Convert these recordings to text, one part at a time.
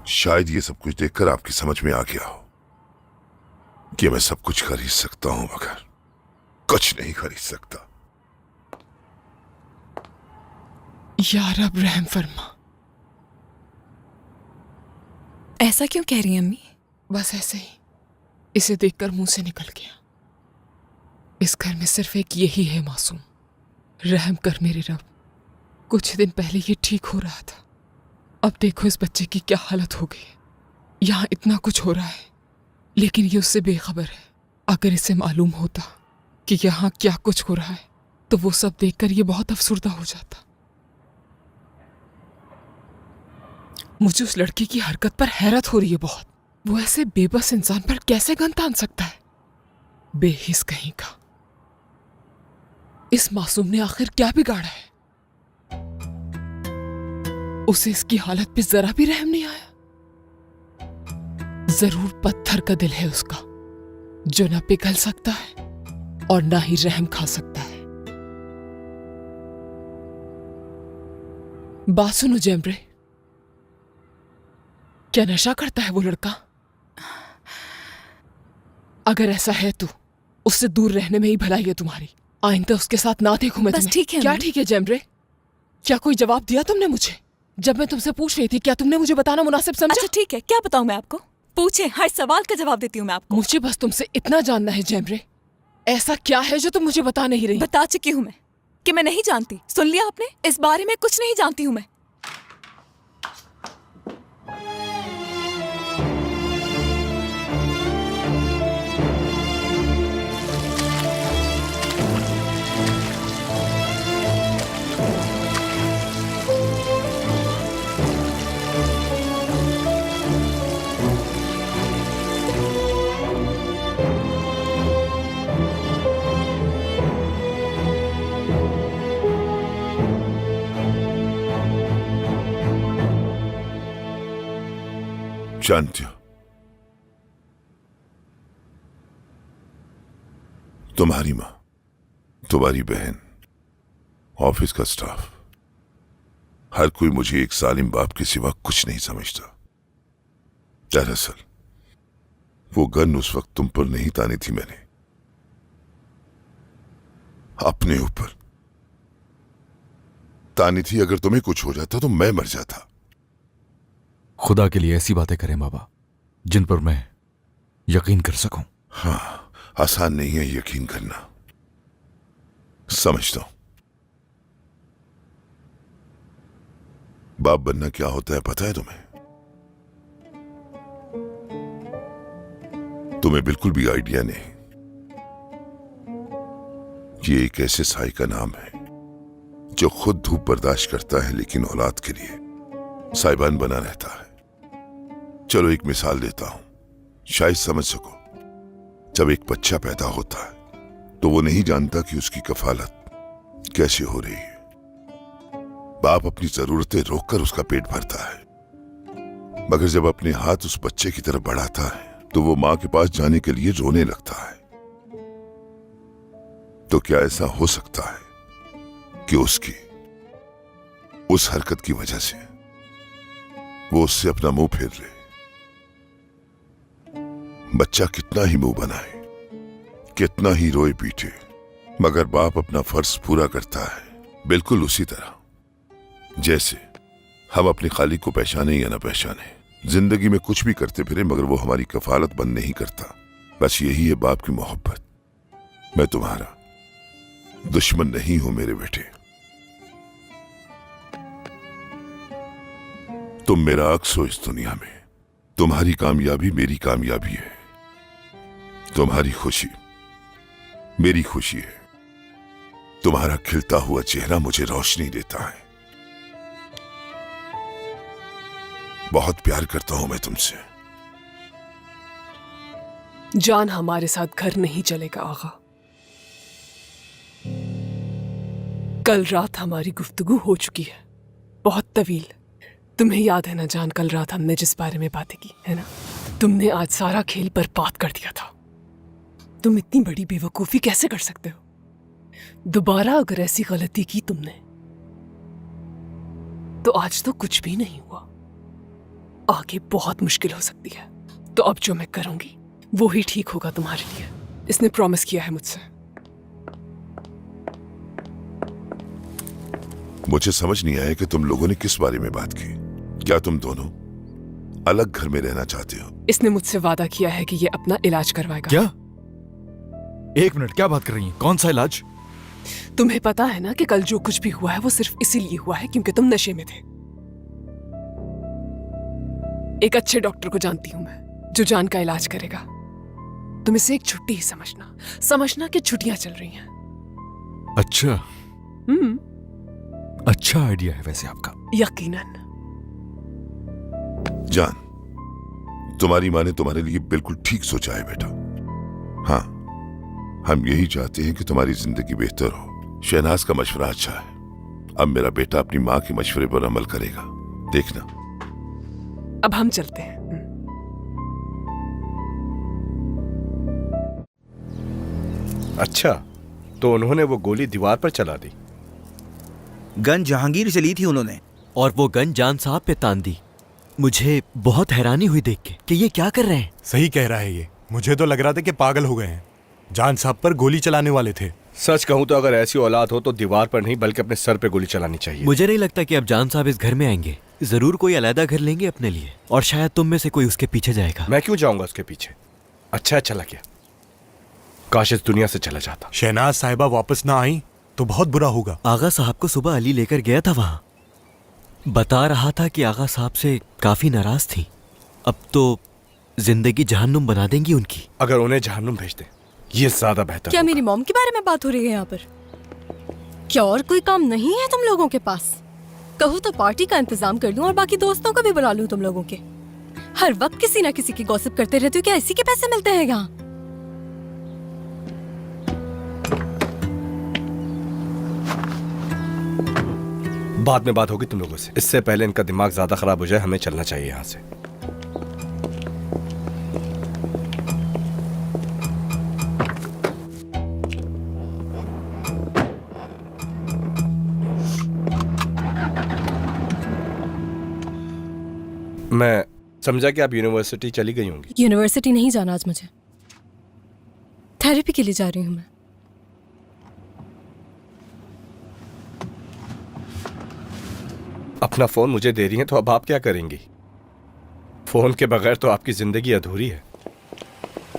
शायद ये सब कुछ देखकर आपकी समझ में आ गया हो कि मैं सब कुछ खरीद सकता हूं मगर कुछ नहीं खरीद सकता। यार अब रहम फरमा। ऐसा क्यों कह रही हैं अम्मी? बस ऐसे ही, इसे देखकर मुंह से निकल गया। इस घर में सिर्फ एक यही है मासूम। रहम कर मेरे रब। कुछ दिन पहले ये ठीक हो रहा था, अब देखो इस बच्चे की क्या हालत हो गई है। यहाँ इतना कुछ हो रहा है लेकिन ये उससे बेखबर है। अगर इसे मालूम होता कि यहाँ क्या कुछ हो रहा है तो वो सब देखकर ये बहुत अफसुर्दा हो जाता। मुझे उस लड़की की हरकत पर हैरत हो रही है बहुत। वो ऐसे बेबस इंसान पर कैसे गन तान सकता है? बेहिस कहीं का। इस मासूम ने आखिर क्या बिगाड़ा है? उसे इसकी हालत पे जरा भी रहम नहीं आया। जरूर पत्थर का दिल है उसका, जो ना पिघल सकता है और ना ही रहम खा सकता है। बात सुनो जेमरे, क्या नशा करता है वो लड़का? अगर ऐसा है तो उससे दूर रहने में ही भलाई है तुम्हारी। आइंदा उसके साथ ना देखूं मैं तुम्हें। ठीक है क्या अम्मी? ठीक है जेमरे? क्या कोई जवाब दिया तुमने मुझे जब मैं तुमसे पूछ रही थी? क्या तुमने मुझे बताना मुनासिब समझा? अच्छा ठीक है, क्या बताऊं मैं आपको? पूछे, हर सवाल का जवाब देती हूँ मैं आपको। मुझे बस तुमसे इतना जानना है जेमरे, ऐसा क्या है जो तुम मुझे बता नहीं रही? बता चुकी हूँ मैं कि मैं नहीं जानती। सुन लिया आपने? इस बारे में कुछ नहीं जानती हूँ मैं। जानती हो, तुम्हारी माँ, तुम्हारी बहन, ऑफिस का स्टाफ, हर कोई मुझे एक सालिम बाप के सिवा कुछ नहीं समझता। दरअसल वो गन उस वक्त तुम पर नहीं तानी थी, मैंने अपने ऊपर तानी थी। अगर तुम्हें कुछ हो जाता तो मैं मर जाता। खुदा के लिए ऐसी बातें करें बाबा जिन पर मैं यकीन कर सकूं। हाँ, आसान नहीं है यकीन करना, समझता हूं। बाप बनना क्या होता है पता है तुम्हें? तुम्हें बिल्कुल भी आइडिया नहीं। ये एक ऐसे साई का नाम है जो खुद धूप बर्दाश्त करता है लेकिन औलाद के लिए साइबान बना रहता है। चलो एक मिसाल देता हूं, शायद समझ सको। जब एक बच्चा पैदा होता है तो वो नहीं जानता कि उसकी कफालत कैसे हो रही है। बाप अपनी जरूरतें रोककर उसका पेट भरता है, मगर जब अपने हाथ उस बच्चे की तरफ बढ़ाता है तो वो मां के पास जाने के लिए रोने लगता है। तो क्या ऐसा हो सकता है कि उसकी उस हरकत की वजह से वो उससे अपना मुंह फेर ले? बच्चा कितना ही मुंह बनाए, कितना ही रोए पीटे, मगर बाप अपना फर्ज पूरा करता है बिल्कुल उसी तरह जैसे हम अपने खालिक को पहचाने या ना पहचाने। जिंदगी में कुछ भी करते फिरे मगर वो हमारी कफालत बंद नहीं करता। बस यही है बाप की मोहब्बत। मैं तुम्हारा दुश्मन नहीं हूं मेरे बेटे, तुम मेरा अक्स हो इस दुनिया में। तुम्हारी कामयाबी मेरी कामयाबी है, तुम्हारी खुशी मेरी खुशी है। तुम्हारा खिलता हुआ चेहरा मुझे रोशनी देता है। बहुत प्यार करता हूं मैं तुमसे। जान हमारे साथ घर नहीं चलेगा आगा। कल रात हमारी गुफ्तगू हो चुकी है, बहुत तवील। तुम्हें याद है ना जान, कल रात हमने जिस बारे में बातें की है ना, तुमने आज सारा खेल बर्बाद कर दिया था। तुम इतनी बड़ी बेवकूफी कैसे कर सकते हो? दोबारा अगर ऐसी गलती की तुमने तो आज तो कुछ भी नहीं हुआ। आगे बहुत मुश्किल हो सकती है। तो अब जो मैं करूंगी वो ही ठीक होगा तुम्हारे लिए। इसने प्रॉमिस किया है मुझसे। मुझे समझ नहीं आया कि तुम लोगों ने किस बारे में बात की। क्या तुम दोनों अलग घर में रहना चाहते हो? इसने मुझसे वादा किया है कि ये अपना इलाज करवाएगा। क्या? एक मिनट, क्या बात कर रही हैं? कौन सा इलाज? तुम्हें पता है ना कि कल जो कुछ भी हुआ है वो सिर्फ इसीलिए हुआ है क्योंकि तुम नशे में थे। एक अच्छे डॉक्टर को जानती हूं मैं, जो जान का इलाज करेगा। तुम इसे एक छुट्टी ही समझना कि छुट्टियां चल रही हैं। अच्छा, अच्छा आइडिया है वैसे आपका। यकीनन। जान, तुम्हारी माँ ने तुम्हारे लिए बिल्कुल ठीक सोचा है बेटा। हाँ, हम यही चाहते हैं कि तुम्हारी जिंदगी बेहतर हो। शहनाज का मशवरा अच्छा है। अब मेरा बेटा अपनी माँ के मशवरे पर अमल करेगा, देखना। अब हम चलते हैं। अच्छा, तो उन्होंने वो गोली दीवार पर चला दी। गन जहांगीर से ली थी उन्होंने। और वो गन जान साहब पे तान दी। मुझे बहुत हैरानी हुई देख के कि ये क्या कर रहे हैं। सही कह रहा है ये। मुझे तो लग रहा था कि पागल हो गए हैं। जान साहब पर गोली चलाने वाले थे। सच कहूं तो अगर ऐसी औलाद हो तो दीवार पर नहीं बल्कि अपने सर पे गोली चलानी चाहिए। मुझे नहीं लगता कि अब जान साहब इस घर में आएंगे। जरूर कोई अलग घर लेंगे अपने लिए, और शायद तुम में से कोई उसके पीछे जाएगा। मैं क्यों जाऊंगा उसके पीछे? अच्छा चला गया। काश इस दुनिया से चला जाता। शहनाज साहिबा वापस ना आई तो बहुत बुरा होगा। आगा साहब को सुबह अली लेकर गया था वहां। बता रहा था कि आगा साहब से काफी नाराज थी। अब तो जिंदगी जहन्नुम बना देंगी उनकी। अगर उन्हें जहन्नुम भेज दे ये ज्यादा बेहतर। क्या मेरी मॉम के बारे में बात हो रही है यहाँ पर? क्या और कोई काम नहीं है तुम लोगों के पास? कहूँ तो पार्टी का इंतजाम कर दूं और बाकी दोस्तों को भी बुला लूं तुम लोगों के। हर वक्त किसी ना किसी की गॉसिप करते रहते हो। क्या इसी के पैसे मिलते हैं यहाँ? बाद में बात होगी तुम लोगों से। इससे पहले इनका दिमाग ज्यादा खराब हो जाए, हमें चलना चाहिए यहाँ से। मैं समझा कि आप यूनिवर्सिटी चली गई होंगी। यूनिवर्सिटी नहीं जाना आज मुझे। थेरेपी के लिए जा रही हूँ मैं। अपना फोन मुझे दे रही हैं तो अब आप क्या करेंगी? फोन के बगैर तो आपकी जिंदगी अधूरी है।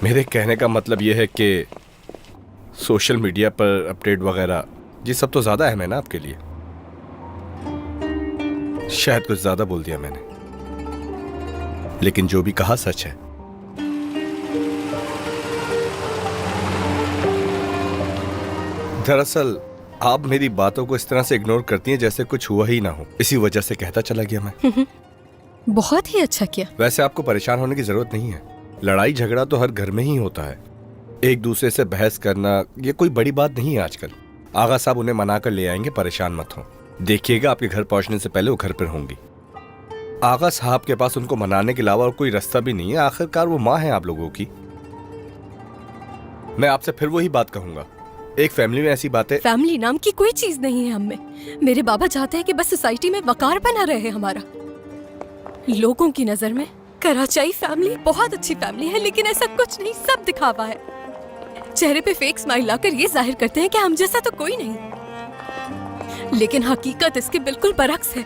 मेरे कहने का मतलब यह है कि सोशल मीडिया पर अपडेट वगैरह ये सब तो ज्यादा अहम है ना आपके लिए। शायद कुछ ज्यादा बोल दिया मैंने, लेकिन जो भी कहा सच है। दरअसल आप मेरी बातों को इस तरह से इग्नोर करती हैं जैसे कुछ हुआ ही ना हो। इसी वजह से कहता चला गया मैं। बहुत ही अच्छा किया। वैसे आपको परेशान होने की जरूरत नहीं है। लड़ाई झगड़ा तो हर घर में ही होता है। एक दूसरे से बहस करना ये कोई बड़ी बात नहीं है आजकल। आगा साहब उन्हें मना कर ले आएंगे, परेशान मत हो। देखिएगा आपके घर पहुंचने से पहले वो घर पर होंगी। आगा साहब के पास उनको मनाने के अलावा और कोई रास्ता भी नहीं है। आखिरकार वो माँ है आप लोगों की। मैं आपसे फिर वही बात कहूंगा, एक फैमिली में ऐसी बातें। फैमिली नाम की कोई चीज नहीं है हम में। मेरे बाबा चाहते हैं कि बस सोसाइटी में वकार बना रहे हमारा। लोगों की नजर में कराचाई फैमिली बहुत अच्छी फैमिली है, लेकिन ऐसा कुछ नहीं, सब दिखावा है। चेहरे पे फेक स्माइल लाकर ये जाहिर करते हैं कि हम जैसा तो कोई नहीं, लेकिन हकीकत इसके बिल्कुल बरक्स है।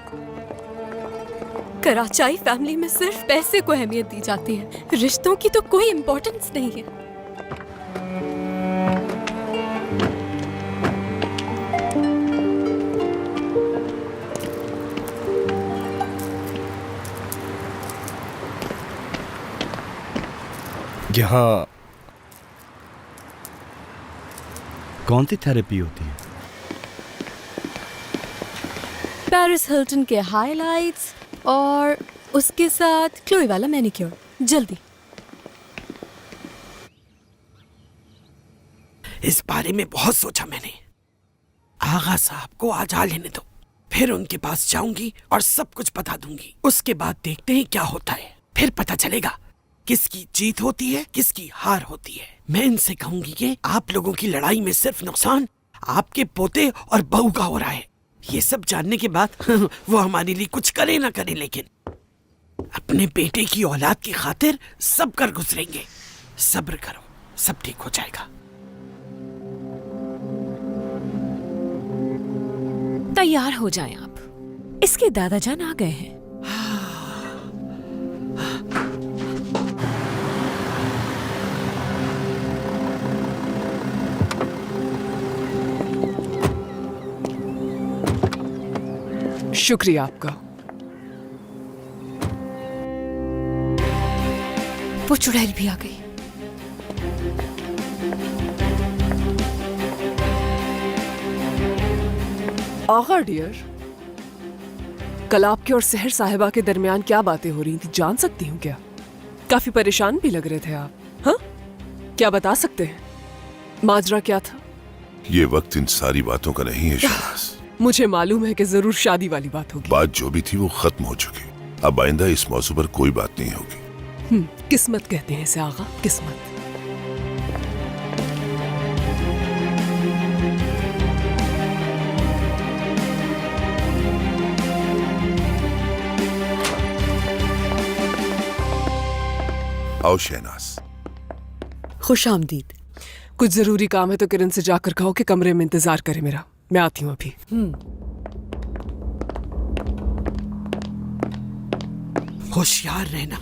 कराचाई फैमिली में सिर्फ पैसे को अहमियत दी जाती है, रिश्तों की तो कोई इम्पोर्टेंस नहीं है। यहाँ कौन सी थेरेपी होती है? पेरिस हिल्टन के हाइलाइट्स और उसके साथ क्लोई वाला मैनिक्योर। जल्दी। इस बारे में बहुत सोचा मैंने। आगा साहब को आज आ लेने दो, फिर उनके पास जाऊंगी और सब कुछ बता दूंगी। उसके बाद देखते हैं क्या होता है, फिर पता चलेगा किसकी जीत होती है किसकी हार होती है। मैं इनसे कहूंगी कि आप लोगों की लड़ाई में सिर्फ नुकसान आपके पोते और बहू का हो रहा है। ये सब जानने के बाद वो हमारे लिए कुछ करे ना करे, लेकिन अपने बेटे की औलाद की खातिर सब कर गुजरेंगे। सब्र करो, सब ठीक हो जाएगा। तैयार हो जाएं आप, इसके दादाजान आ गए हैं। शुक्रिया आपका। वो चुड़ैल भी आ गई। आगा डियर, कल आपके और सहर साहिबा के दरमियान क्या बातें हो रही थी, जान सकती हूँ क्या? काफी परेशान भी लग रहे थे आप। हाँ, क्या बता सकते हैं? माजरा क्या था? ये वक्त इन सारी बातों का नहीं है शहनाज। मुझे मालूम है कि जरूर शादी वाली बात होगी। बात जो भी थी वो खत्म हो चुकी। अब आइंदा इस मौजू पर कोई बात नहीं होगी। किस्मत कहते हैं इसे आगा, किस्मत। आओ शहनाज। खुश आमदीद। कुछ जरूरी काम है तो किरण से जाकर कहो कि कमरे में इंतजार करे मेरा। मैं आती हूँ अभी। होशियार रहना,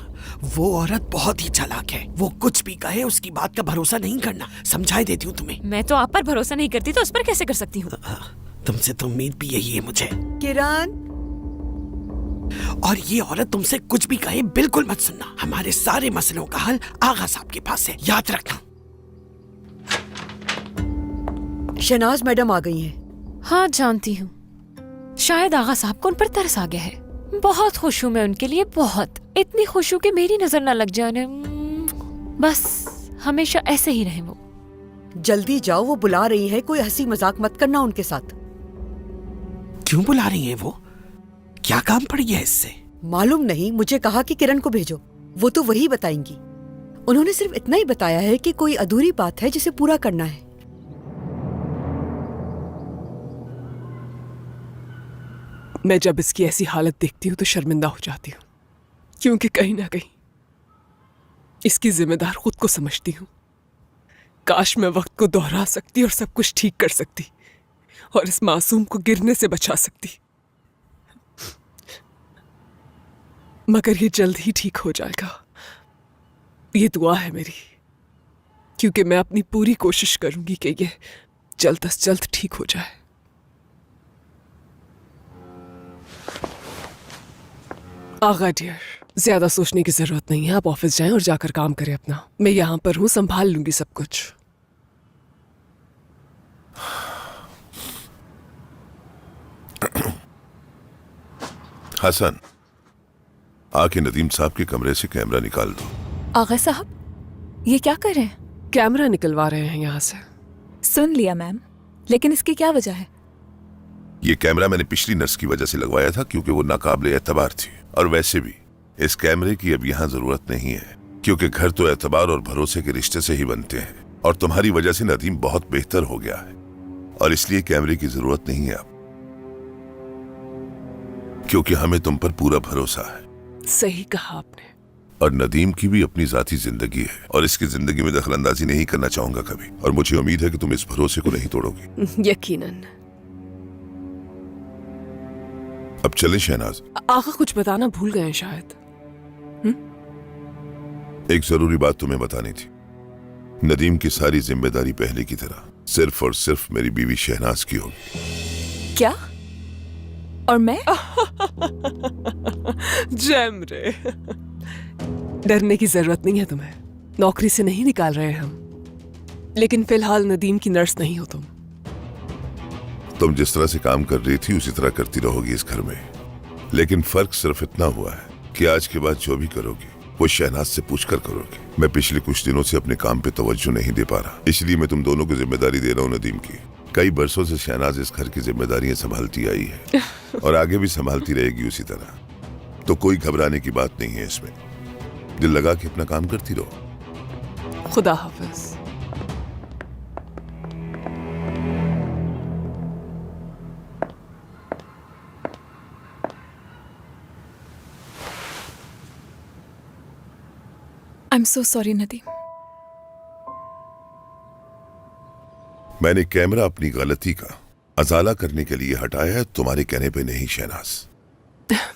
वो औरत बहुत ही चालाक है। वो कुछ भी कहे उसकी बात का भरोसा नहीं करना। समझाई देती हूँ तुम्हें। मैं तो आप पर भरोसा नहीं करती तो उस पर कैसे कर सकती हूँ? तुमसे तो उम्मीद भी यही है मुझे। किरण, और ये औरत तुमसे कुछ भी कहे बिल्कुल मत सुनना। हमारे सारे मसलों का हल आगा साहब के पास है, याद रखना। शहनाज मैडम आ गई हैं। हाँ जानती हूँ। शायद आगा साहब को उन पर तरस आ गया है। बहुत खुश हूँ मैं उनके लिए, बहुत। इतनी खुश हूँ कि मेरी नजर ना लग जाए उन्हें। बस हमेशा ऐसे ही रहे वो। जल्दी जाओ, वो बुला रही है। कोई हंसी मजाक मत करना उनके साथ। क्यों बुला रही है वो? क्या काम पड़ गया इससे? मालूम नहीं, मुझे कहा कि किरण को भेजो, वो तो वही बताएंगी। उन्होंने सिर्फ इतना ही बताया है कि कोई अधूरी बात है जिसे पूरा करना है। मैं जब इसकी ऐसी हालत देखती हूँ तो शर्मिंदा हो जाती हूँ, क्योंकि कहीं ना कहीं इसकी जिम्मेदार खुद को समझती हूँ। काश मैं वक्त को दोहरा सकती और सब कुछ ठीक कर सकती और इस मासूम को गिरने से बचा सकती, मगर ये जल्द ही ठीक हो जाएगा। ये दुआ है मेरी, क्योंकि मैं अपनी पूरी कोशिश करूंगी कि ये जल्द से जल्द ठीक हो जाए। आगा डियर, ज्यादा सोचने की जरूरत नहीं है। आप ऑफिस जाएं और जाकर काम करें अपना। मैं यहां पर हूं, संभाल लूंगी सब कुछ। हसन, आके नदीम साहब के कमरे से कैमरा निकाल दो। आगा साहब, ये क्या कर रहे हैं? कैमरा निकलवा रहे हैं यहां से। सुन लिया मैम, लेकिन इसकी क्या वजह है? ये कैमरा मैंने पिछली नर्स की वजह से लगवाया था, क्योंकि वो नाकाबिले एतबार थी। और वैसे भी इस कैमरे की अब यहाँ जरूरत नहीं है, क्योंकि घर तो एतबार और भरोसे के रिश्ते से ही बनते हैं। और तुम्हारी वजह से नदीम बहुत बेहतर हो गया है, और इसलिए कैमरे की जरूरत नहीं है अब, क्योंकि हमें तुम पर पूरा भरोसा है। सही कहा आपने। और नदीम की भी अपनी जाती जिंदगी है, और इसकी जिंदगी में दखलंदाजी नहीं करना चाहूंगा कभी। और मुझे उम्मीद है कि तुम इस भरोसे को नहीं तोड़ोगी। यकीनन। अब चलें शहनाज। आगा कुछ बताना भूल गए हैं शायद। एक जरूरी बात तुम्हें बतानी थी। नदीम की सारी जिम्मेदारी पहले की तरह सिर्फ और सिर्फ मेरी बीवी शहनाज की होगी। क्या? और मैं? जैमरे, डरने की जरूरत नहीं है तुम्हें। नौकरी से नहीं निकाल रहे हम, लेकिन फिलहाल नदीम की नर्स नहीं हो तुम। तुम जिस तरह से काम कर रही थी उसी तरह करती रहोगी इस घर में। लेकिन फर्क सिर्फ इतना हुआ है कि आज के बाद जो भी करोगी वो शहनाज से पूछकर करोगी। मैं पिछले कुछ दिनों से अपने काम पे तवज्जो नहीं दे पा रहा, इसलिए मैं तुम दोनों को जिम्मेदारी दे रहा हूँ नदीम की। कई बरसों से शहनाज इस घर की जिम्मेदारियां संभालती आई है और आगे भी संभालती रहेगी उसी तरह। तो कोई घबराने की बात नहीं है इसमें। दिल लगा के अपना काम करती रहो। खुदा हाफिज। I am so sorry Nadeem. मैंने कैमरा अपनी गलती का अजाला करने के लिए हटाया है, तुम्हारे कहने पे नहीं शहनाज।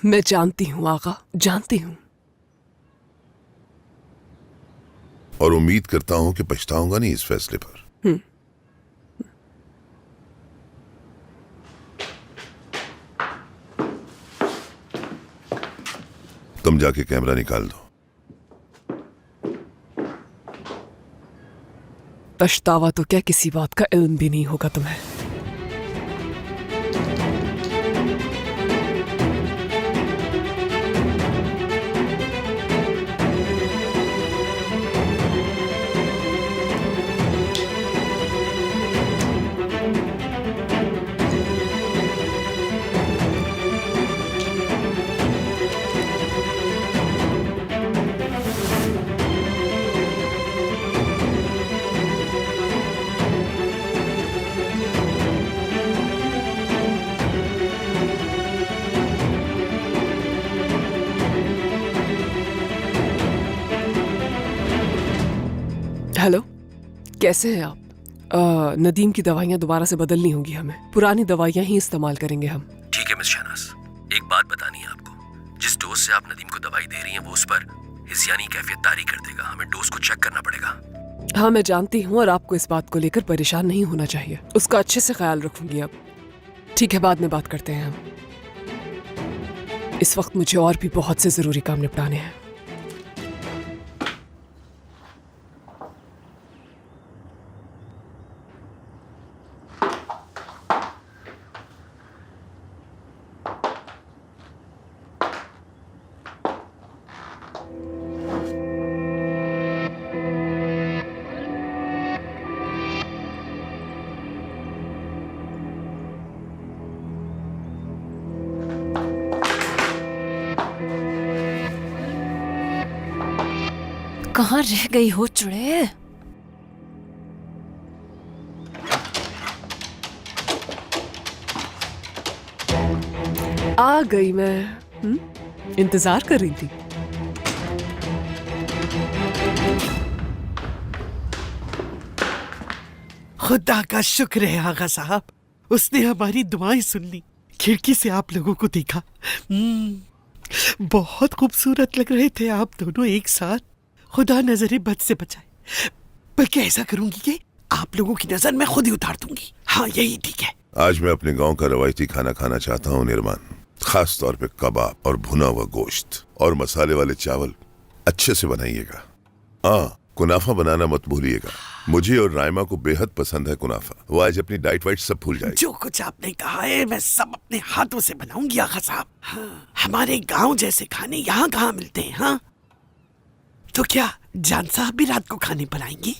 मैं जानती हूँ आगा, जानती हूँ। और उम्मीद करता हूं कि पछताऊंगा नहीं इस फैसले पर। तुम जाके कैमरा निकाल दो। पछतावा तो क्या, किसी बात का इल्म भी नहीं होगा तुम्हें। हेलो, कैसे हैं आप? नदीम की दवाइयाँ दोबारा से बदलनी होंगी हमें। पुरानी दवाइयाँ ही इस्तेमाल करेंगे हम। ठीक है मिस शहनाज, एक बात बतानी है आपको। जिस डोज से आप नदीम को दवाई दे रही हैं वो उस पर हिस्यानी कैफियत तारी कर देगा। हमें डोज को चेक करना पड़ेगा। हाँ मैं जानती हूँ, और आपको इस बात को लेकर परेशान नहीं होना चाहिए। उसका अच्छे से ख्याल रखूंगी अब। ठीक है, बाद में बात करते हैं हम। इस वक्त मुझे और भी बहुत से जरूरी काम निपटाने हैं। कहाँ रह गई हो चुड़े? आ गई मैं। इंतजार कर रही थी। खुदा का शुक्र है आगा साहब, उसने हमारी दुआएं सुन ली। खिड़की से आप लोगों को देखा। बहुत खूबसूरत लग रहे थे आप दोनों एक साथ। खुदा नजरे बद से बचाए। बल्कि ऐसा करूंगी कि आप लोगों की नजर मैं खुद ही उतार दूंगी। हाँ यही ठीक है। आज मैं अपने गांव का रवायती खाना खाना चाहता हूँ निर्माण। खास तौर पे कबाब और भुना हुआ गोश्त और मसाले वाले चावल अच्छे से बनाइएगा। हाँ, कुनाफा बनाना मत भूलिएगा। मुझे और रायमा को बेहद पसंद है कुनाफा। वो आज अपनी डाइट वाइट सब भूल जाएगी। जो कुछ आपने कहा है मैं सब अपने हाथों से बनाऊंगी आगा साहब। हाँ, हमारे गांव जैसे खाने यहाँ कहाँ मिलते हैं। हाँ तो क्या जान साहब भी रात को खाने पर आएंगे?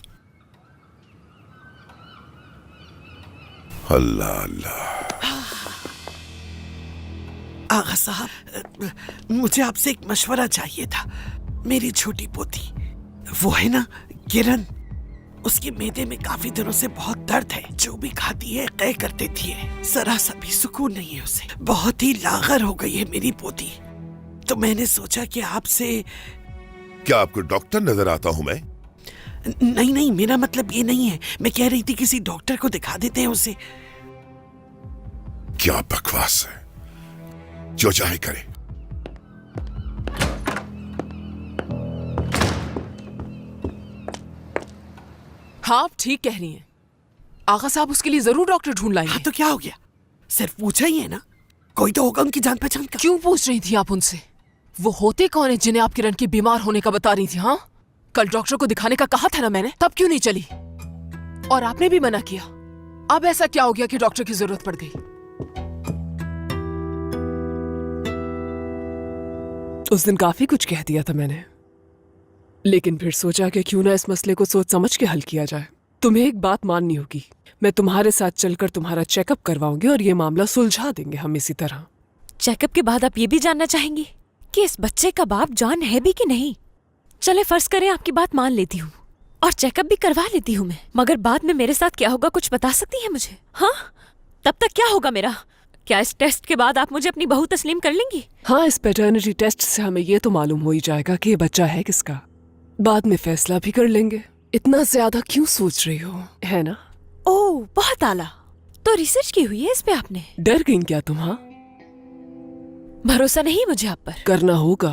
अल्लाह अल्लाह। आगा साहब, मुझे आपसे एक मशवरा चाहिए था। मेरी छोटी पोती वो है ना किरण, उसके मैदे में काफी दिनों से बहुत दर्द है। जो भी खाती है कै कर देती है। जरा सा भी सुकून नहीं है उसे। बहुत ही लागर हो गई है मेरी पोती। तो मैंने सोचा कि आपसे। क्या आपको डॉक्टर नजर आता हूं मैं? नहीं नहीं, मेरा मतलब ये नहीं है। मैं कह रही थी किसी डॉक्टर को दिखा देते हैं उसे। क्या बकवास है, जो चाहे करे। हाँ आप ठीक कह रही हैं। आगा साहब उसके लिए जरूर डॉक्टर ढूंढ लाएंगे। हाँ तो क्या हो गया, सिर्फ पूछा ही है ना। कोई तो होगा उनकी जान पहचान का। क्यों पूछ रही थी आप उनसे? वो होते कौन है जिन्हें आप किरण के बीमार होने का बता रही थी? हाँ कल डॉक्टर को दिखाने का कहा था ना मैंने, तब क्यों नहीं चली? और आपने भी मना किया। अब ऐसा क्या हो गया कि डॉक्टर की जरूरत पड़ गई? उस दिन काफी कुछ कह दिया था मैंने, लेकिन फिर सोचा कि क्यों ना इस मसले को सोच समझ के हल किया जाए। तुम्हें एक बात माननी होगी, मैं तुम्हारे साथ चलकर तुम्हारा चेकअप करवाऊंगी और ये मामला सुलझा देंगे हम इसी तरह। चेकअप के बाद आप ये भी जानना चाहेंगी कि इस बच्चे का बाप जान है भी कि नहीं? चले फर्ज करें आपकी बात मान लेती हूँ और चेकअप भी करवा लेती हूँ मैं, मगर बाद में मेरे साथ क्या होगा कुछ बता सकती है मुझे? हाँ तब तक क्या होगा मेरा? क्या इस टेस्ट के बाद आप मुझे अपनी बहू तस्लीम कर लेंगी? हाँ, इस पैटर्निटी टेस्ट से हमें ये तो मालूम हो ही जाएगा कि ये बच्चा है किसका। बाद में फैसला भी कर लेंगे। इतना ज्यादा क्यों सोच रही हो, है ना? ओह बहुत आला। तो रिसर्च की हुई है इस पे आपने? डर गई क्या तुम? हाँ, भरोसा नहीं मुझे आप पर। करना होगा,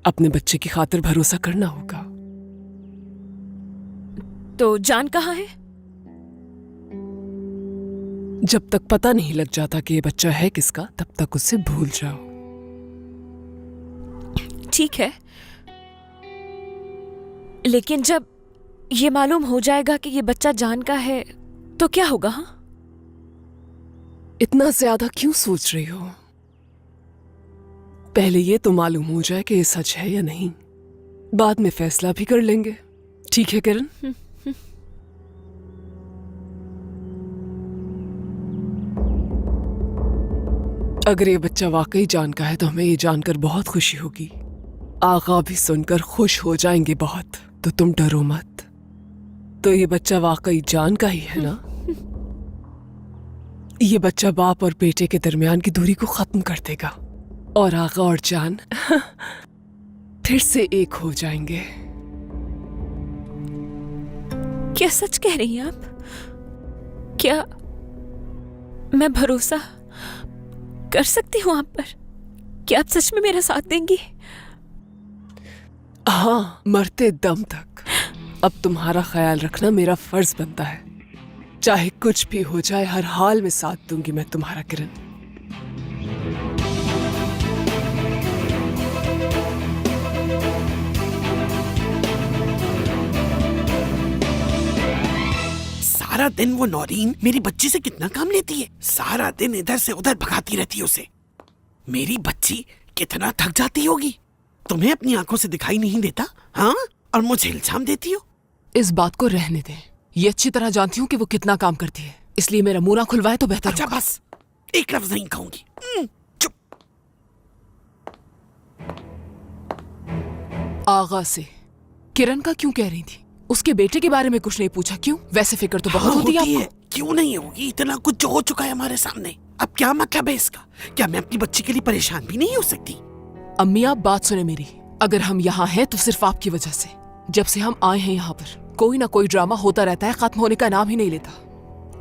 अपने बच्चे की खातिर भरोसा करना होगा। तो जान कहाँ है? जब तक पता नहीं लग जाता कि ये बच्चा है किसका, तब तक उसे भूल जाओ। ठीक है, लेकिन जब ये मालूम हो जाएगा कि ये बच्चा जान का है तो क्या होगा? हाँ, इतना ज्यादा क्यों सोच रही हो? पहले ये तो मालूम हो जाए कि ये सच है या नहीं, बाद में फैसला भी कर लेंगे। ठीक है किरण? अगर ये बच्चा वाकई जान का है तो हमें ये जानकर बहुत खुशी होगी। आगा भी सुनकर खुश हो जाएंगे बहुत। तो तुम डरो मत। तो ये बच्चा वाकई जान का ही है ना? ये बच्चा बाप और बेटे के दरमियान की दूरी को खत्म कर देगा और आगा और जान फिर से एक हो जाएंगे। क्या सच कह रही हैं आप? क्या मैं भरोसा कर सकती हूँ आप पर? क्या आप सच में मेरा साथ देंगी? हाँ, मरते दम तक। अब तुम्हारा ख्याल रखना मेरा फर्ज बनता है। चाहे कुछ भी हो जाए, हर हाल में साथ दूंगी मैं तुम्हारा किरण। सारा दिन वो नौरीन मेरी बच्ची से कितना काम लेती है। सारा दिन इधर से उधर भगाती रहती है उसे। मेरी बच्ची कितना थक जाती होगी। तुम्हें अपनी आंखों से दिखाई नहीं देता? हाँ, और मुझे इल्जाम देती हो। इस बात को रहने दे। ये अच्छी तरह जानती हूँ कि वो कितना काम करती है, इसलिए मेरा मुंह ना खुलवाए तो बेहतर अच्छा होगा। बस, एक लफ्ज नहीं कहूंगी। चुप। आगा से किरण का क्यों कह रही थी? उसके बेटे के बारे में कुछ नहीं पूछा? क्यों? वैसे फिक्र तो बहुत होती है आपको। क्यों नहीं होगी? इतना कुछ जो हो चुका है हमारे सामने। अब क्या मतलब है इसका? क्या मैं अपनी बच्ची के लिए परेशान भी नहीं हो सकती? अम्मी, आप बात सुने मेरी। अगर हम यहाँ हैं तो सिर्फ आपकी वजह से। जब से हम आए हैं यहाँ पर कोई ना कोई ड्रामा होता रहता है, खत्म होने का नाम ही नहीं लेता।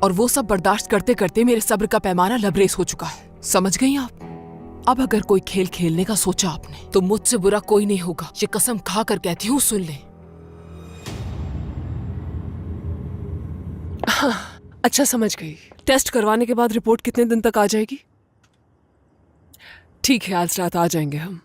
और वो सब बर्दाश्त करते करते मेरे सब्र का पैमाना लबरेज हो चुका है। समझ गई आप? अब अगर कोई खेल खेलने का सोचा आपने तो मुझसे बुरा कोई नहीं होगा। ये कसम खा कर कहती हूँ, सुन ले। हाँ, अच्छा समझ गई। टेस्ट करवाने के बाद रिपोर्ट कितने दिन तक आ जाएगी? ठीक है, आज रात आ जाएंगे हम।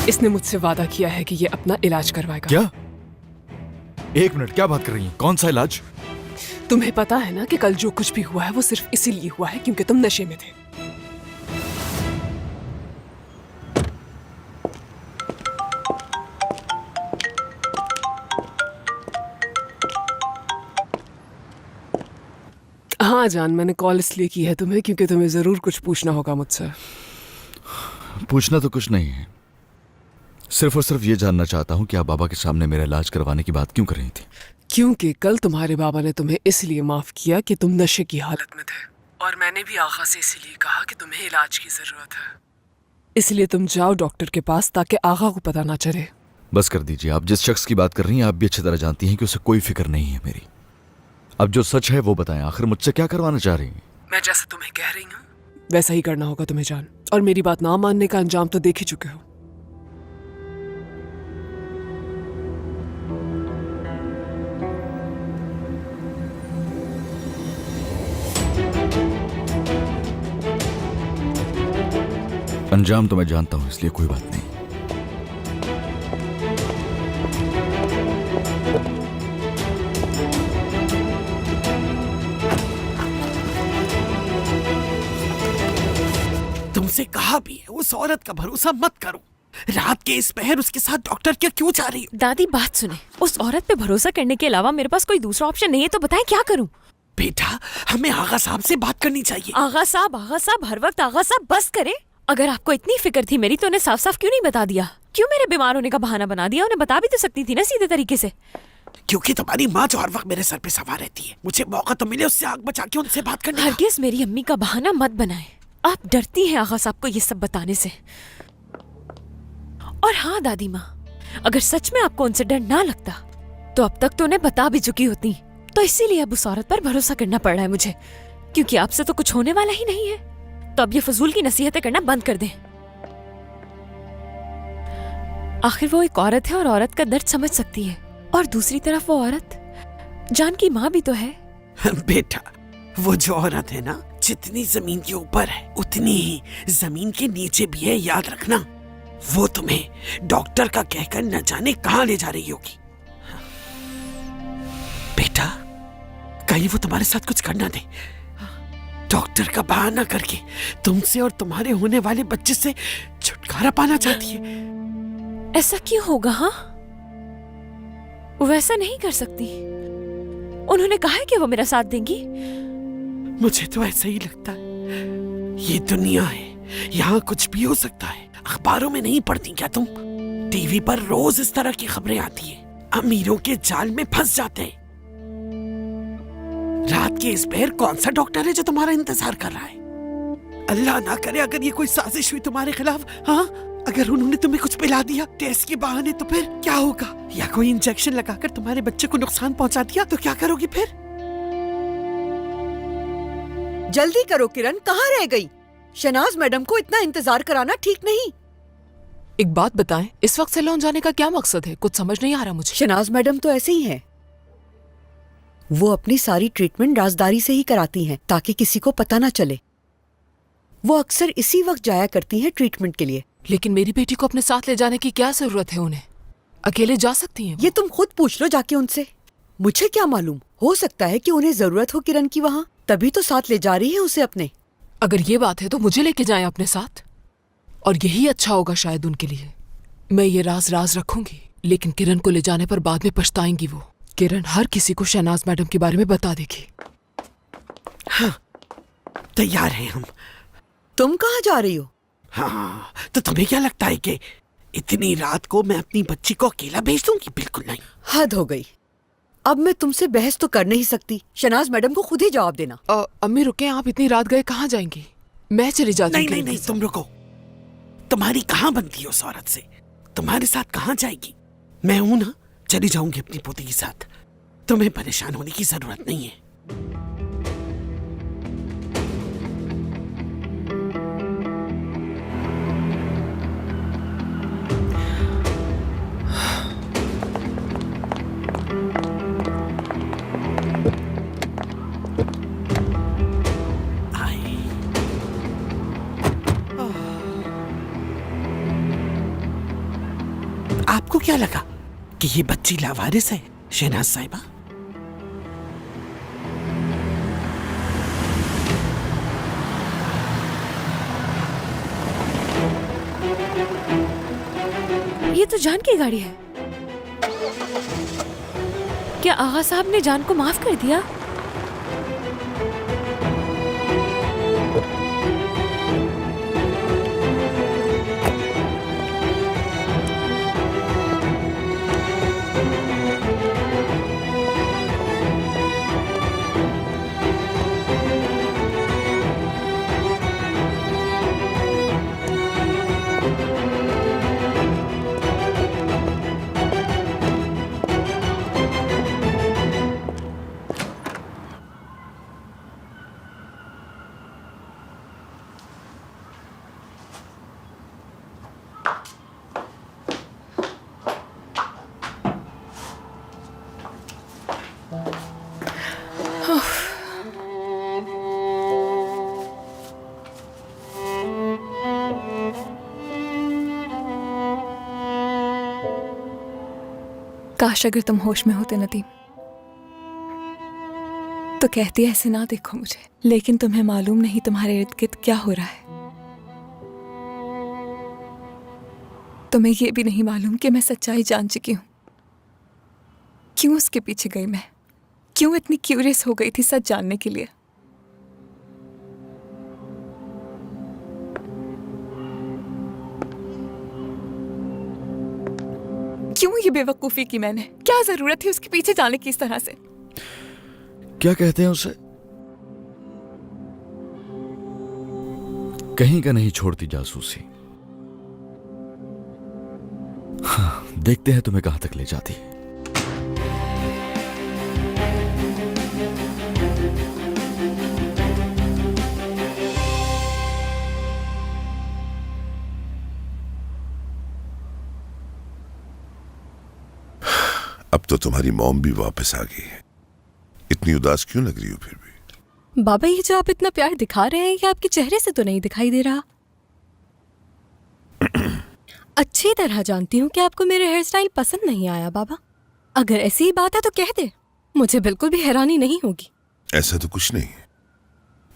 इसने मुझसे वादा किया है कि ये अपना इलाज करवाएगा। क्या? एक मिनट, क्या बात कर रही हैं? कौन सा इलाज? तुम्हें पता है ना कि कल जो कुछ भी हुआ है वो सिर्फ इसीलिए हुआ है क्योंकि तुम नशे में थे। हाँ जान, मैंने कॉल इसलिए की है तुम्हें क्योंकि तुम्हें जरूर कुछ पूछना होगा मुझसे। पूछना तो कुछ नहीं है, सिर्फ और सिर्फ ये जानना चाहता हूँ कि आप बाबा के सामने मेरा इलाज करवाने की बात क्यों कर रही थी? क्योंकि कल तुम्हारे बाबा ने तुम्हें इसलिए माफ किया कि तुम नशे की हालत में थे, और मैंने भी आगा से इसीलिए कहा कि तुम्हें इलाज की जरूरत है। इसलिए तुम जाओ डॉक्टर के पास ताकि आगा को पता ना चले। बस कर दीजिए। आप जिस शख्स की बात कर रही हैं आप भी अच्छी तरह जानती हैं कि उसे कोई फिक्र नहीं है मेरी। अब जो सच है वो बताएं, आखिर मुझसे क्या करवाना चाह रही हैं? मैं जैसे तुम्हें कह रही हूँ वैसा ही करना होगा तुम्हें जान, और मेरी बात ना मानने का अंजाम तो देख ही चुके हो। अंजाम तो मैं जानता हूं, इसलिए कोई बात नहीं। तुमसे कहा भी है उस औरत का भरोसा मत करो। रात के इस पहर उसके साथ डॉक्टर क्यों जा रही हो? दादी बात सुने, उस औरत पे भरोसा करने के अलावा मेरे पास कोई दूसरा ऑप्शन नहीं है, तो बताएं क्या करूं? बेटा, हमें आगा साहब से बात करनी चाहिए। आगा साहब हर वक्त आगा साहब बस करे। अगर आपको इतनी फिक्र थी मेरी तो उन्हें साफ साफ क्यों नहीं बता दिया? क्यों मेरे बीमार होने का बहाना बना दिया? उन्हें बता भी तो सकती थी ना सीधे तरीके से। क्योंकि तुम्हारी माँ जो हर वक्त मेरे सर पे सवार रहती है, मुझे मौका तो मिले उससे आग बचा के उनसे बात करने का। हरगिज़ मेरी अम्मी का बहाना मत बनाए। आप डरती हैं आगा साहब को ये सब बताने से। और हाँ दादी माँ, अगर सच में आपको उनसे डर ना लगता तो अब तक तो उन्हें बता भी चुकी होती। तो इसीलिए अब उस औरत पर भरोसा करना पड़ रहा है मुझे, क्योंकि आपसे तो कुछ होने वाला ही नहीं है। तो अब ये फजूल की नसीहतें करना बंद कर दें। आखिर वो एक औरत है और औरत का दर्द समझ सकती है। और दूसरी तरफ वो औरत जान की माँ भी तो है। बेटा, वो जो औरत है ना, जितनी जमीन के ऊपर है उतनी ही जमीन के नीचे भी है, याद रखना। वो तुम्हें डॉक्टर का कहकर न जाने कहां ले जा रही होगी। बेटा, कहीं वो तुम्हारे साथ कुछ करना दे। डॉक्टर का बहाना करके तुमसे और तुम्हारे होने वाले बच्चे से छुटकारा पाना चाहती है। ऐसा क्यों होगा? हाँ, वैसा नहीं कर सकती। उन्होंने कहा है कि वो मेरा साथ देंगी। मुझे तो ऐसा ही लगता है। ये दुनिया है, यहाँ कुछ भी हो सकता है। अखबारों में नहीं पढ़ती क्या तुम? टीवी पर रोज इस तरह की खबरें आती हैं। अमीरों के जाल में फंस जाते हैं। रात के इस पहर कौन सा डॉक्टर है जो तुम्हारा इंतजार कर रहा है? अल्लाह ना करे अगर ये कोई साजिश हुई तुम्हारे खिलाफ। हाँ, अगर उन्होंने तुम्हें कुछ पिला दिया टेस्ट के बहाने, तो फिर क्या होगा? या कोई इंजेक्शन लगाकर तुम्हारे बच्चे को नुकसान पहुंचा दिया तो क्या करोगी फिर? जल्दी करो किरण, कहाँ रह गई? शहनाज मैडम को इतना इंतजार कराना ठीक नहीं। एक बात बताएं, इस वक्त सैलून जाने का क्या मकसद है? कुछ समझ नहीं आ रहा मुझे। शहनाज मैडम तो ऐसे ही हैं। वो अपनी सारी ट्रीटमेंट राजदारी से ही कराती हैं ताकि किसी को पता ना चले। वो अक्सर इसी वक्त जाया करती हैं ट्रीटमेंट के लिए। लेकिन मेरी बेटी को अपने साथ ले जाने की क्या जरूरत है? उन्हें अकेले जा सकती हैं। ये तुम खुद पूछ लो जाके उनसे। मुझे क्या मालूम, हो सकता है कि उन्हें जरूरत हो किरण की वहाँ, तभी तो साथ ले जा रही है उसे अपने। अगर ये बात है तो मुझे लेके जाएं अपने साथ, और यही अच्छा होगा शायद उनके लिए। मैं ये राज रखूंगी, लेकिन किरण को ले जाने पर बाद में पछताएंगी वो। किरण हर किसी को शहनाज मैडम के बारे में बता देगी। हाँ, तैयार हैं हम। तुम कहाँ जा रही हो? हाँ, तो तुम्हें क्या लगता है कि इतनी रात को मैं अपनी बच्ची को अकेला भेज दूंगी? बिल्कुल नहीं। हद हो गई। अब मैं तुमसे बहस तो कर नहीं सकती। शहनाज मैडम को खुद ही जवाब देना। अम्मी रुके, आप इतनी रात गए कहाँ जाएंगी? मैं चली जाती हूँ। नहीं, तुम रुको। तुम्हारी कहाँ बनती है उस औरत से? तुम्हारे साथ कहाँ जाएगी? मैं हूं ना, चली जाऊंगी अपनी पोती के साथ। तुम्हें परेशान होने की जरूरत नहीं है। आपको क्या लगा कि ये बच्ची लावारिस है शहनाज साहिबा? ये तो जान की गाड़ी है। क्या आगा साहब ने जान को माफ कर दिया? काश अगर तुम होश में होते नदीम, तो कहती ऐसे ना देखो मुझे। लेकिन तुम्हें मालूम नहीं तुम्हारे इर्द गिर्द क्या हो रहा है। तुम्हें यह भी नहीं मालूम कि मैं सच्चाई जान चुकी हूं। क्यों उसके पीछे गई मैं? क्यों इतनी क्यूरियस हो गई थी सच जानने के लिए? क्यों ये बेवकूफी की मैंने? क्या जरूरत थी उसके पीछे जाने की इस तरह से? क्या कहते हैं उसे? कहीं का नहीं छोड़ती जासूसी। हाँ, देखते हैं तुम्हें कहां तक ले जाती है। अब तो तुम्हारी मॉम भी वापस आ गई है। इतनी उदास क्यों लग रही हो फिर भी? बाबा, ये जो आप इतना प्यार दिखा रहे हैं ये आपके चेहरे से तो नहीं दिखाई दे रहा। अच्छी तरह जानती हूँ कि आपको मेरे हेयर स्टाइल पसंद नहीं आया बाबा। अगर ऐसी ही बात है तो कह दे, मुझे बिल्कुल भी हैरानी नहीं होगी। ऐसा तो कुछ नहीं है।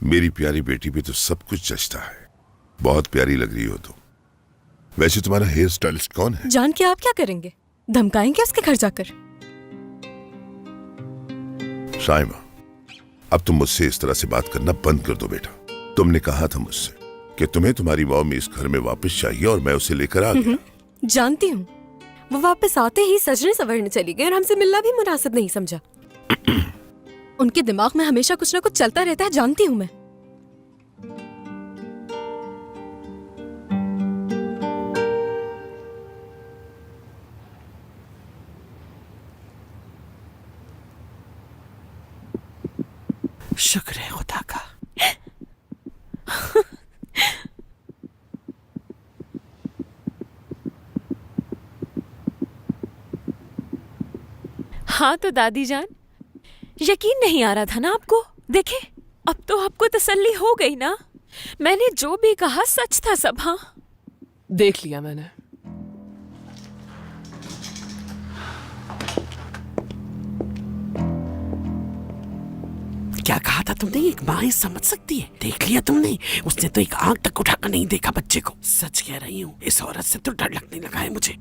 मेरी प्यारी बेटी पे तो सब कुछ जचता है। बहुत प्यारी लग रही हो तुम। वैसे तुम्हारा हेयर स्टाइलिस्ट कौन है? जान के आप क्या करेंगे? धमकाएंगे उसके घर जाकर? शाइमा, अब तुम मुझसे इस तरह से बात करना बंद कर दो बेटा। तुमने कहा था मुझसे कि तुम्हें तुम्हारी मॉम इस घर में वापस चाहिए और मैं उसे लेकर आ गया। जानती हूँ, वो वापस आते ही सजने संवरने चली गई और हमसे मिलना भी मुनासिब नहीं समझा। उनके दिमाग में हमेशा कुछ ना कुछ चलता रहता है, जानती हूँ मैं। शुक्र है खुदा का। हाँ तो दादी जान, यकीन नहीं आ रहा था ना आपको? देखे, अब तो आपको तसल्ली हो गई ना? मैंने जो भी कहा सच था सब। हाँ, देख लिया मैंने। क्या कहा था तुमने? एक माँ ही समझ सकती है। देख लिया तुमने? उसने तो एक आंख तक उठाकर नहीं देखा बच्चे को। सच कह रही हूँ, इस औरत से तो डर लगने लगा है मुझे।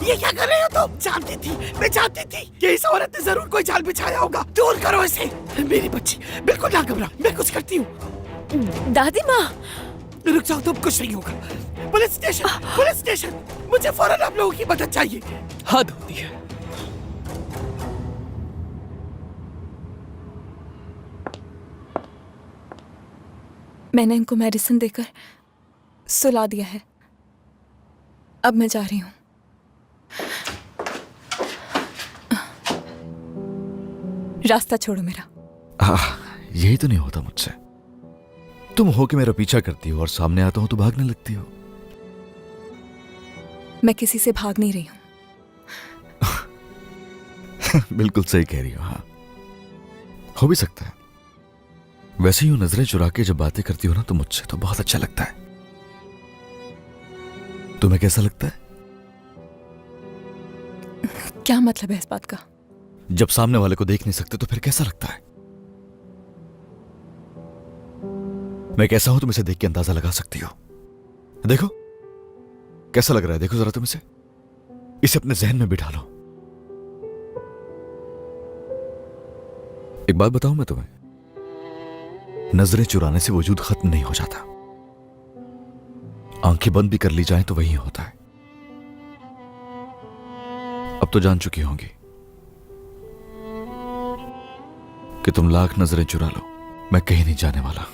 ये क्या कर रहे हो तुम? जानती थी, मैं जानती थी कि इस औरत ने जरूर कोई जाल बिछाया होगा। दूर करो इसे। मेरी बच्ची, बिल्कुल ना घबरा, मैं कुछ करती हूँ। दादी माँ, रुक जाओ, तुम कुछ नहीं होगा। पुलिस स्टेशन, पुलिस स्टेशन, मुझे फौरन आप लोगों की मदद चाहिए। हद होती है। मैंने इनको मेडिसिन देकर सुला दिया है। अब मैं जा रही हूँ। रास्ता छोड़ो मेरा। यही तो नहीं होता मुझसे। तुम हो कि मेरा पीछा करती हो और सामने आता हूं तो भागने लगती हो। मैं किसी से भाग नहीं रही हूं। बिल्कुल सही कह रही हो। हाँ, हो भी सकता है। वैसे यूं नजरें चुरा के जब बातें करती हो ना तो मुझसे तो बहुत अच्छा लगता है। तुम्हें कैसा लगता है? क्या मतलब है इस बात का? जब सामने वाले को देख नहीं सकते तो फिर कैसा लगता है? मैं कैसा हूं तुम इसे देख के अंदाजा लगा सकती हो। देखो कैसा लग रहा है, देखो जरा तुम इसे अपने जहन में बिठा लो। एक बात बताऊं मैं तुम्हें, नजरें चुराने से वजूद खत्म नहीं हो जाता। आंखें बंद भी कर ली जाएं तो वही होता है। अब तो जान चुकी होंगी कि तुम लाख नजरें चुरा लो, मैं कहीं नहीं जाने वाला।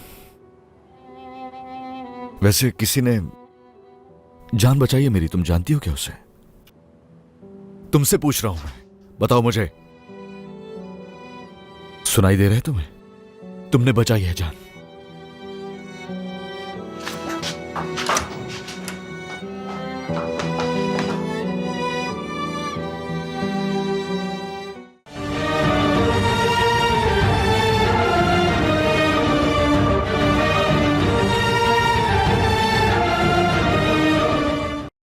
वैसे किसी ने जान बचाई है मेरी, तुम जानती हो क्या उसे? तुमसे पूछ रहा हूं मैं, बताओ मुझे। सुनाई दे रहा है तुम्हें? तुमने बचाई है जान।